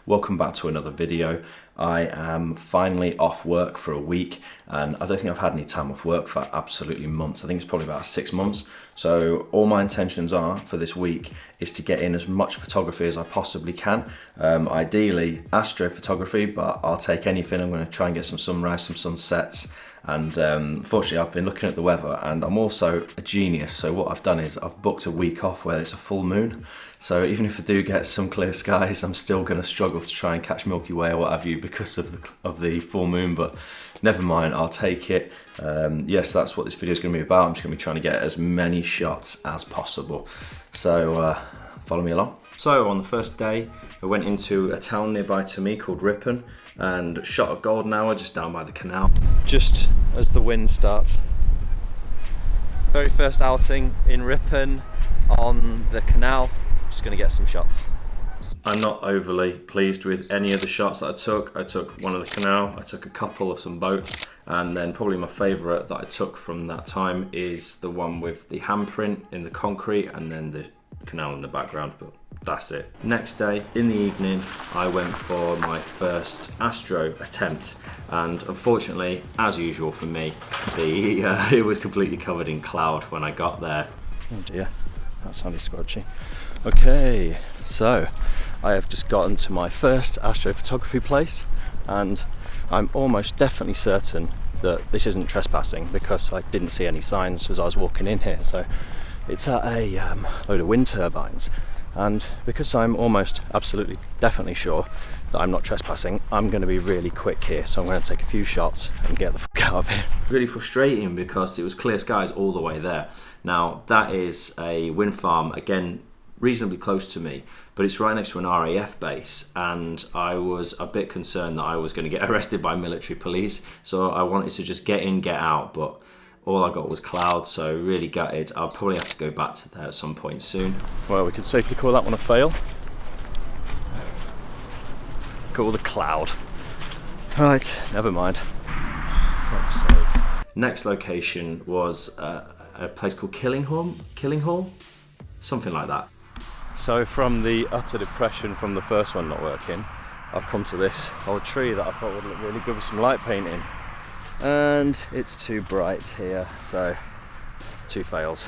Welcome back to another video. I am finally off work for a week, and I don't think I've had any time off work for absolutely months. I think it's probably about 6 months. So all my intentions are for this week is to get in as much photography as I possibly can. Ideally astrophotography, but I'll take anything. I'm going to try and get some sunrise, some sunsets. And fortunately I've been looking at the weather, and I'm also a genius, so what I've done is I've booked a week off where it's a full moon. So even if I do get some clear skies, I'm still going to struggle to try and catch Milky Way or what have you because of the full moon, but never mind, I'll take it. Yes, that's what this video is going to be about. I'm just going to be trying to get as many shots as possible. So follow me along. So on the first day, I went into a town nearby to me called Ripon and shot a golden hour just down by the canal. Just as the wind starts. Very first outing in Ripon on the canal. Just gonna get some shots. I'm not overly pleased with any of the shots that I took. I took one of the canal, I took a couple of some boats, and then probably my favourite that I took from that time is the one with the handprint in the concrete and then the canal in the background, but that's it. Next day, in the evening, I went for my first astro attempt, and unfortunately, as usual for me, it was completely covered in cloud when I got there. Oh dear, that sounded scorchy. Okay, so I have just gotten to my first astrophotography place, and I'm almost definitely certain that this isn't trespassing because I didn't see any signs as I was walking in here. So it's at a load of wind turbines, and because I'm almost absolutely definitely sure that I'm not trespassing, I'm going to be really quick here, so I'm going to take a few shots and get the fuck out of here. Really frustrating because it was clear skies all the way there. Now that is a wind farm, again reasonably close to me, but it's right next to an RAF base, and I was a bit concerned that I was going to get arrested by military police, so I wanted to just get in, get out, but all I got was clouds, so really gutted. I'll probably have to go back to there at some point soon. Well, we could safely call that one a fail. Call the cloud. Right, never mind. Fuck's sake. Next location was a place called Killinghall? Something like that. So from the utter depression from the first one not working, I've come to this old tree that I thought would look really good with some light painting. And it's too bright here, so 2 fails.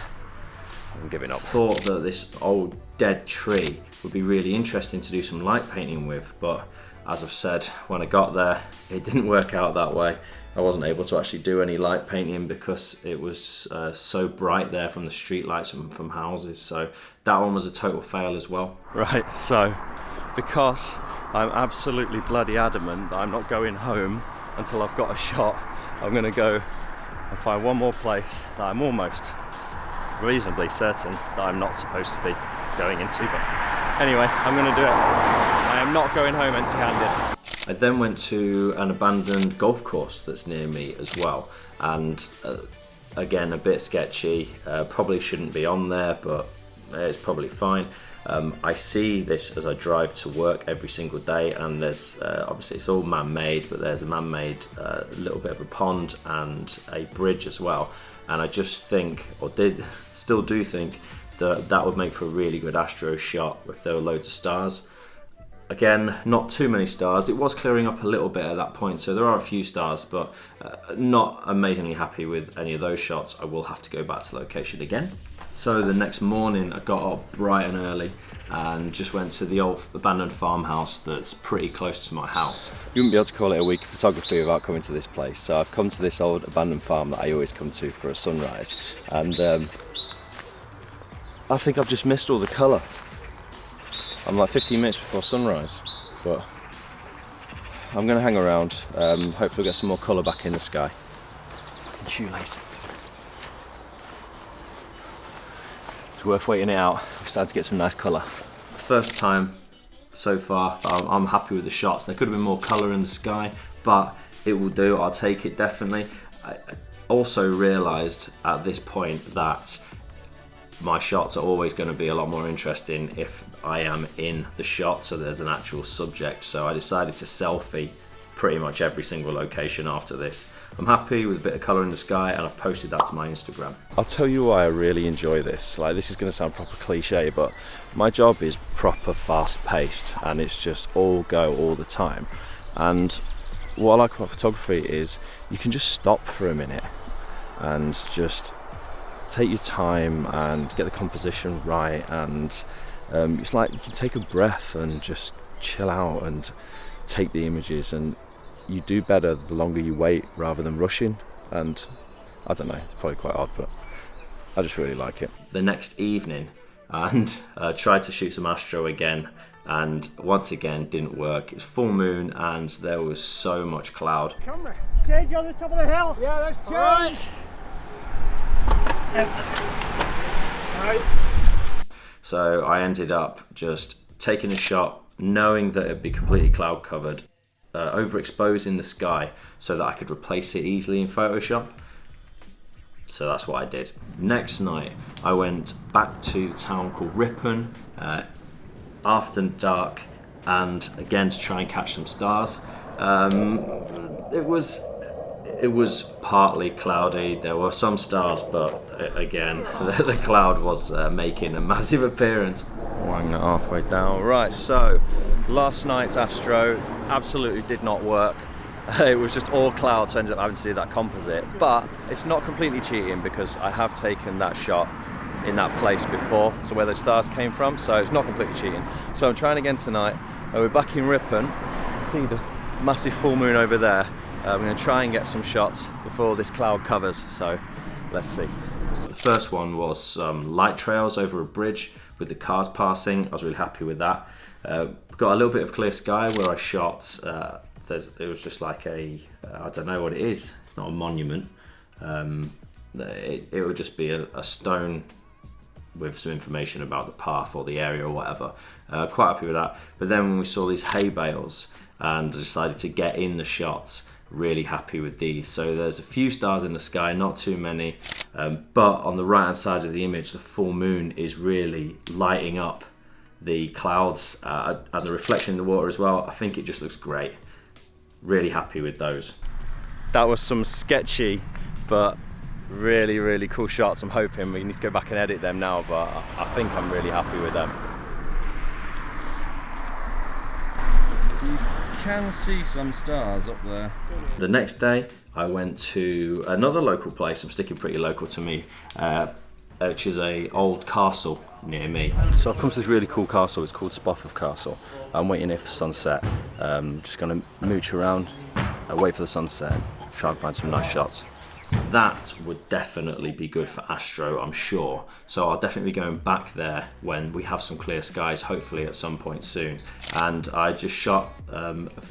I'm giving up. Thought that this old dead tree would be really interesting to do some light painting with, but as I've said, when I got there, it didn't work out that way. I wasn't able to actually do any light painting because it was so bright there from the street lights and from houses, so that one was a total fail as well. Right, so because I'm absolutely bloody adamant that I'm not going home until I've got a shot, I'm going to go and find one more place that I'm almost reasonably certain that I'm not supposed to be going into, but anyway, I'm going to do it. I am not going home empty-handed. I then went to an abandoned golf course that's near me as well, and again a bit sketchy, probably shouldn't be on there, but it's probably fine. I see this as I drive to work every single day, and there's obviously it's all man-made, but there's a man-made little bit of a pond and a bridge as well, and I just think, or still do think, that would make for a really good astro shot if there were loads of stars. Again, not too many stars. It was clearing up a little bit at that point, so there are a few stars, but not amazingly happy with any of those shots. I will have to go back to the location again. So the next morning I got up bright and early and just went to the old abandoned farmhouse that's pretty close to my house. You wouldn't be able to call it a week of photography without coming to this place. So I've come to this old abandoned farm that I always come to for a sunrise, and I think I've just missed all the colour. I'm like 15 minutes before sunrise, but I'm going to hang around, hopefully get some more colour back in the sky. And shoelace. It's worth waiting it out. I'm starting to get some nice colour. First time so far, I'm happy with the shots. There could have been more colour in the sky, but it will do. I'll take it definitely. I also realised at this point that my shots are always going to be a lot more interesting if I am in the shot, so there's an actual subject. So I decided to selfie pretty much every single location after this. I'm happy with a bit of colour in the sky, and I've posted that to my Instagram. I'll tell you why I really enjoy this. Like, this is going to sound proper cliche, but my job is proper fast paced, and it's just all go all the time. And what I like about photography is you can just stop for a minute and just take your time and get the composition right, and it's like you can take a breath and just chill out and take the images, and you do better the longer you wait rather than rushing. And I don't know, it's probably quite odd, but I just really like it. The next evening, and tried to shoot some astro again, and once again didn't work. It was full moon and there was so much cloud. Camera, change on the top of the hill. Yeah, let's change. Right. So I ended up just taking a shot, knowing that it'd be completely cloud covered, overexposing the sky so that I could replace it easily in Photoshop. So that's what I did. Next night, I went back to the town called Ripon after dark, and again to try and catch some stars. It was partly cloudy. There were some stars, but again, the cloud was making a massive appearance. Wang it halfway down. Right, so last night's astro absolutely did not work. It was just all clouds, so I ended up having to do that composite. But it's not completely cheating because I have taken that shot in that place before, so where the stars came from, so it's not completely cheating. So I'm trying again tonight. We're back in Ripon. See the massive full moon over there. I'm going to try and get some shots before this cloud covers, so let's see. The first one was some light trails over a bridge with the cars passing. I was really happy with that. Got a little bit of clear sky where I shot. It was just like I don't know what it is. It's not a monument. It would just be a stone with some information about the path or the area or whatever. Quite happy with that. But then when we saw these hay bales and decided to get in the shots, really happy with these. So there's a few stars in the sky, not too many, but on the right hand side of the image, the full moon is really lighting up the clouds and the reflection in the water as well. I think it just looks great. Really happy with those. That was some sketchy but really, really cool shots. I'm hoping we need to go back and edit them now, but I think I'm really happy with them. You can see some stars up there. The next day I went to another local place. I'm sticking pretty local to me, which is a old castle near me. So I've come to this really cool castle. It's called Spofford Castle. I'm waiting here for sunset. Just gonna mooch around, wait for the sunset, try and find some nice shots. That would definitely be good for astro, I'm sure. So I'll definitely be going back there when we have some clear skies, hopefully at some point soon. And I just shot,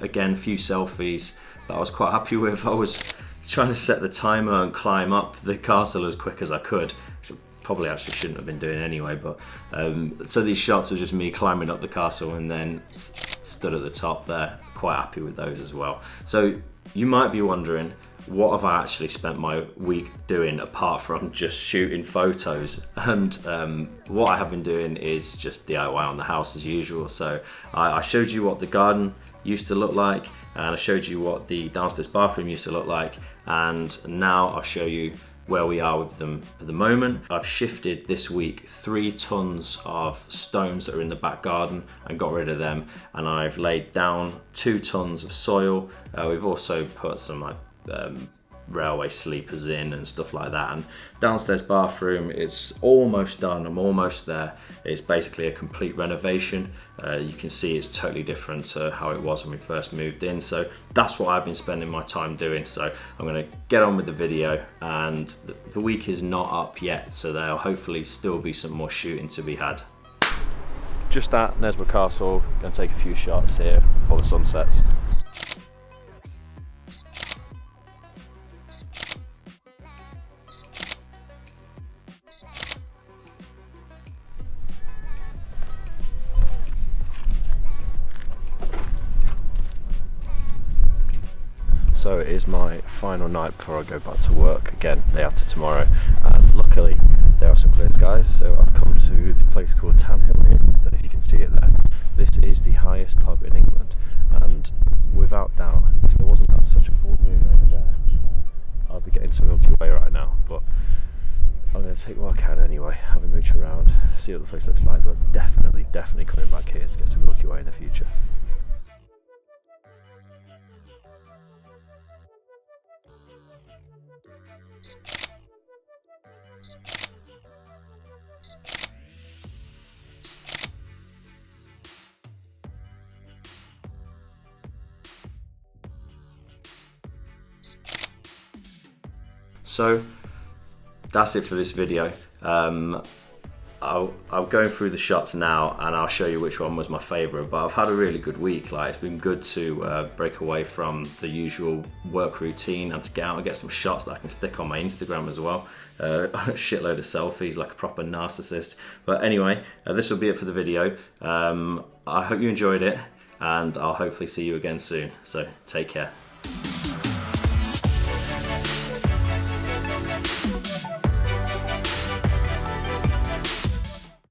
again, a few selfies that I was quite happy with. I was trying to set the timer and climb up the castle as quick as I could, which I probably actually shouldn't have been doing anyway. But so these shots are just me climbing up the castle and then stood at the top there. Quite happy with those as well. So you might be wondering, what have I actually spent my week doing apart from just shooting photos? And what I have been doing is just DIY on the house as usual. So I showed you what the garden used to look like, and I showed you what the downstairs bathroom used to look like, and now I'll show you where we are with them at the moment. I've shifted this week 3 tons of stones that are in the back garden and got rid of them, and I've laid down 2 tons of soil. We've also put some like railway sleepers in and stuff like that, and downstairs bathroom is almost done. I'm almost there. It's basically a complete renovation. You can see it's totally different to how it was when we first moved in, so that's what I've been spending my time doing. So I'm going to get on with the video, and the week is not up yet, so there'll hopefully still be some more shooting to be had. Just at Knaresborough Castle, going to take a few shots here before the sun sets. So it is my final night before I go back to work again, day after tomorrow, and luckily there are some clear skies, so I've come to this place called Tanhill Inn. I don't know if you can see it there. This is the highest pub in England, and without doubt, if there take what I can anyway, have a mooch around, see what the place looks like, but definitely coming back here to get some lucky way in the future. So that's it for this video. I'll go through the shots now and I'll show you which one was my favourite, but I've had a really good week. Like, it's been good to break away from the usual work routine and to get out and get some shots that I can stick on my Instagram as well. A shitload of selfies like a proper narcissist. But anyway, this will be it for the video. I hope you enjoyed it and I'll hopefully see you again soon. So take care.